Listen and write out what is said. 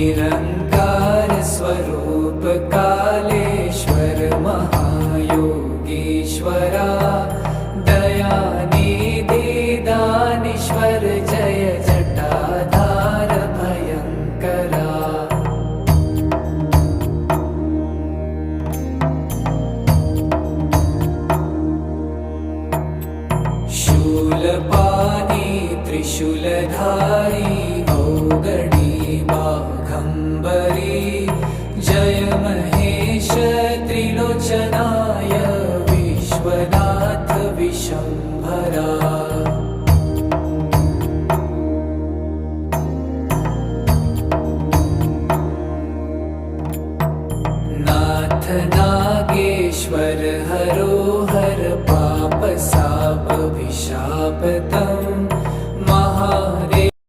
निरंकार स्वरूप कालेश्वर महायोगीश्वरा दयानिधि दानीश्वर जय जटाधार भयंकरा। शूलपाणी त्रिशूलधारी औगणी बाघंबरी जय महेश त्रिलोचनाय विश्वनाथ विशंभरा।